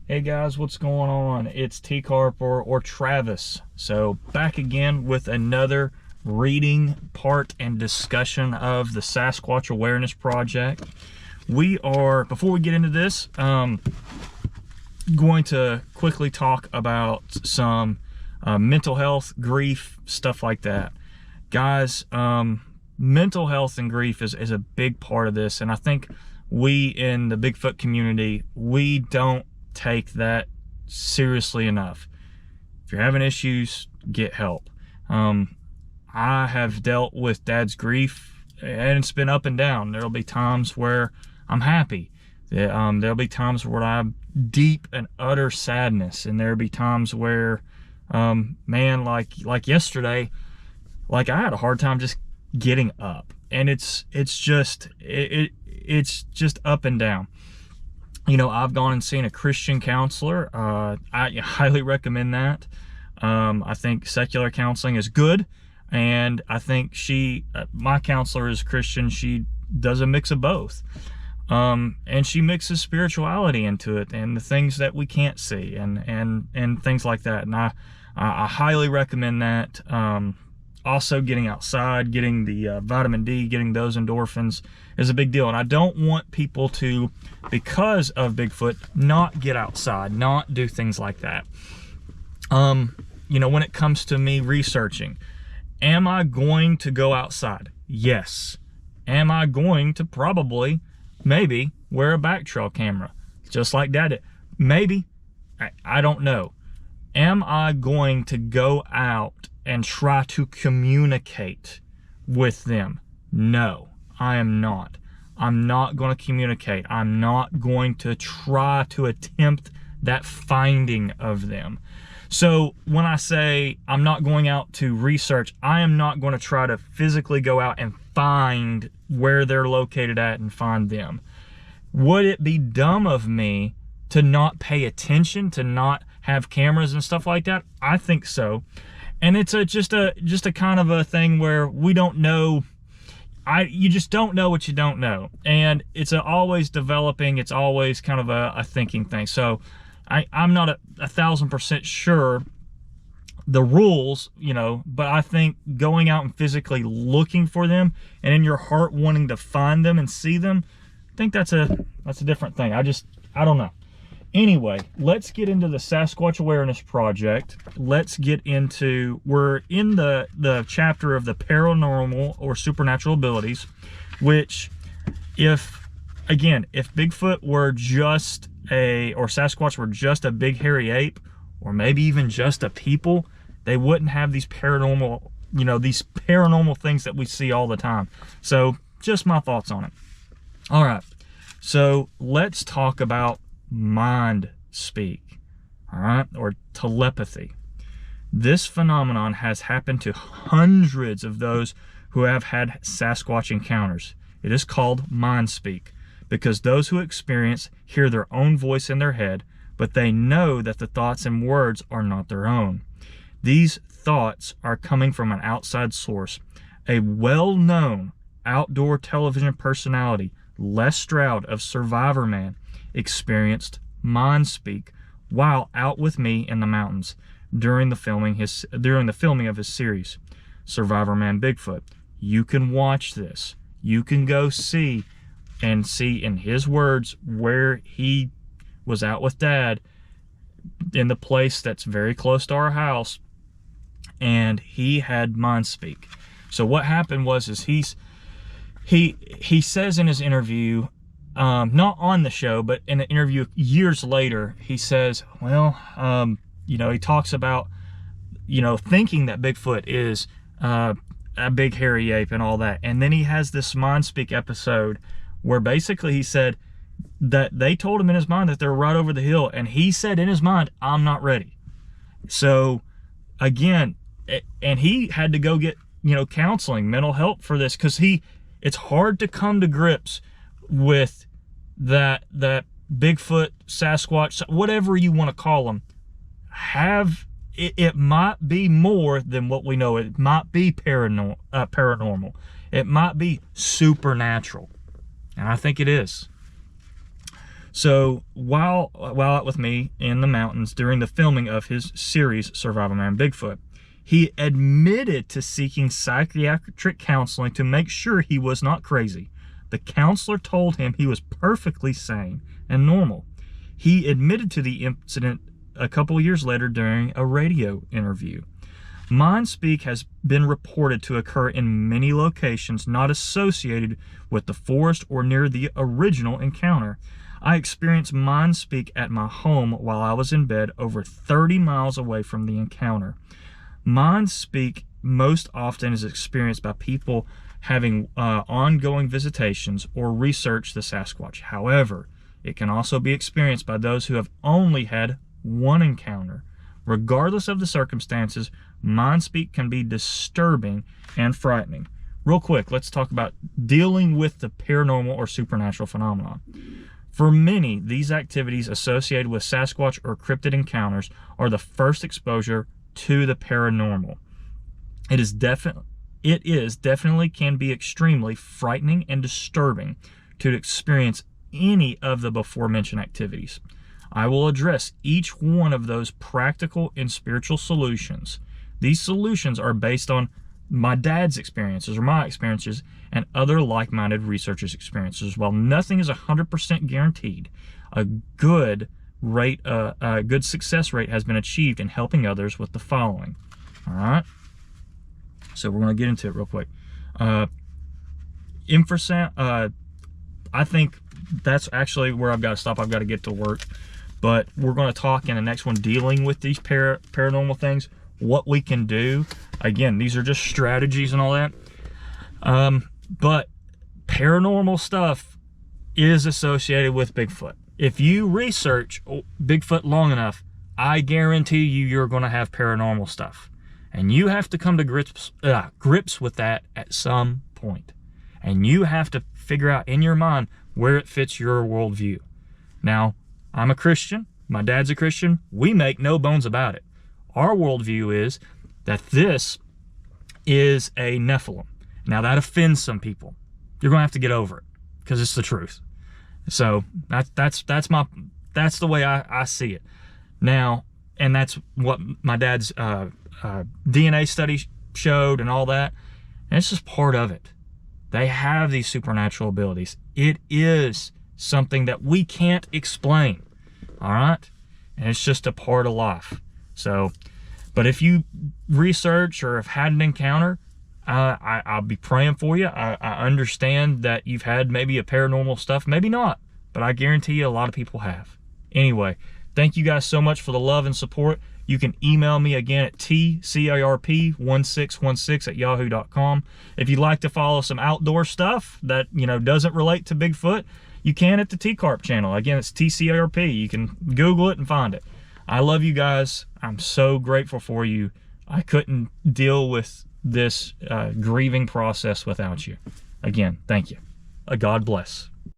Hey guys, what's going on? It's T-Carp or Travis. So back again with another reading part and discussion of the Sasquatch Awareness Project. We are, before we get into this, going to quickly talk about some mental health, grief, stuff like that. Guys, mental health and grief is a big part of this, and I think we in the Bigfoot community, we don't take that seriously enough. If you're having issues, get help. I have dealt with Dad's grief, and it's been up and down. There'll be times where I'm happy. There'll be times where I'm deep and utter sadness, and there'll be times where, man, like yesterday, like I had a hard time just getting up, and it's just up and down. You know, I've gone and seen a Christian counselor. I highly recommend that. I think secular counseling is good, and I think my counselor is Christian. She does a mix of both, and she mixes spirituality into it and the things that we can't see and things like that. And I highly recommend that. Also, getting outside, getting the vitamin D, getting those endorphins is a big deal. And I don't want people to, because of Bigfoot, not get outside, not do things like that. You know, when it comes to me researching, am I going to go outside? Yes. Am I going to probably, maybe, wear a back trail camera, just like Dad did? Maybe. I don't know. Am I going to go out and try to communicate with them? No, I am not. I'm not going to communicate. I'm not going to try to attempt that finding of them. So when I say I'm not going out to research, I am not going to try to physically go out and find where they're located at and find them. Would it be dumb of me to not pay attention, to not have cameras and stuff like that? I think so. And it's just a kind of a thing where we don't know. You just don't know what you don't know. And it's always developing. It's always kind of a thinking thing. So I'm not 1,000% sure the rules, you know, but I think going out and physically looking for them and in your heart wanting to find them and see them, I think that's a different thing. I don't know. Anyway, let's get into the Sasquatch Awareness Project. Let's get into, we're in the chapter of the paranormal or supernatural abilities, which if Bigfoot were just or Sasquatch were just a big hairy ape, or maybe even just a people, they wouldn't have these paranormal, you know, these paranormal things that we see all the time. So just my thoughts on it. All right, so let's talk about mind speak, all right, or telepathy. This phenomenon has happened to hundreds of those who have had Sasquatch encounters. It is called mind speak because those who experience hear their own voice in their head, but they know that the thoughts and words are not their own. These thoughts are coming from an outside source. A well-known outdoor television personality, Les Stroud of Survivor Man, experienced mind speak while out with me in the mountains during the filming of his series, Survivor Man Bigfoot. You can watch this. You can go see in his words where he was out with Dad in the place that's very close to our house, and he had mind speak. So what happened was he says in his interview, not on the show, but in an interview years later, he says, well, you know, he talks about, you know, thinking that Bigfoot is a big hairy ape and all that. And then he has this mind speak episode where basically he said that they told him in his mind that they're right over the hill. And he said in his mind, I'm not ready. So again, and he had to go get, you know, counseling, mental help for this, because it's hard to come to grips with that Bigfoot, Sasquatch, whatever you want to call them, it might be more than what we know. It might be paranormal. It might be supernatural. And I think it is. So while out with me in the mountains during the filming of his series, Survival Man Bigfoot, he admitted to seeking psychiatric counseling to make sure he was not crazy. The counselor told him he was perfectly sane and normal. He admitted to the incident a couple years later during a radio interview. Mind speak has been reported to occur in many locations not associated with the forest or near the original encounter. I experienced mind speak at my home while I was in bed over 30 miles away from the encounter. Mind speak most often is experienced by people having ongoing visitations or research the Sasquatch. However, it can also be experienced by those who have only had one encounter. Regardless of the circumstances, mind speak can be disturbing and frightening. Real quick, let's talk about dealing with the paranormal or supernatural phenomenon. For many, these activities associated with Sasquatch or cryptid encounters are the first exposure to the paranormal. It is definitely can be extremely frightening and disturbing to experience any of the before mentioned activities. I will address each one of those practical and spiritual solutions. These solutions are based on my dad's experiences or my experiences and other like-minded researchers' experiences. While nothing is 100% guaranteed, a good success rate has been achieved in helping others with the following. All right. So we're going to get into it real quick. Infrasound. I think that's actually where I've got to stop. I've got to get to work. But we're going to talk in the next one dealing with these paranormal things, what we can do. Again, these are just strategies and all that. But paranormal stuff is associated with Bigfoot. If you research Bigfoot long enough, I guarantee you're going to have paranormal stuff. And you have to come to grips with that at some point. And you have to figure out in your mind where it fits your worldview. Now, I'm a Christian. My dad's a Christian. We make no bones about it. Our worldview is that this is a Nephilim. Now, that offends some people. You're going to have to get over it because it's the truth. So that's the way I see it. Now, and that's what my dad's DNA study showed and all that. And it's just part of it. They have these supernatural abilities. It is something that we can't explain. All right? And it's just a part of life. So, but if you research or have had an encounter, I'll be praying for you. I understand that you've had maybe a paranormal stuff, maybe not, but I guarantee you a lot of people have. Anyway, thank you guys so much for the love and support. You can email me again at tcarp1616@yahoo.com. If you'd like to follow some outdoor stuff that, doesn't relate to Bigfoot, you can at the T-Carp channel. Again, it's TCARP. You can Google it and find it. I love you guys. I'm so grateful for you. I couldn't deal with this grieving process without you. Again, thank you. God bless.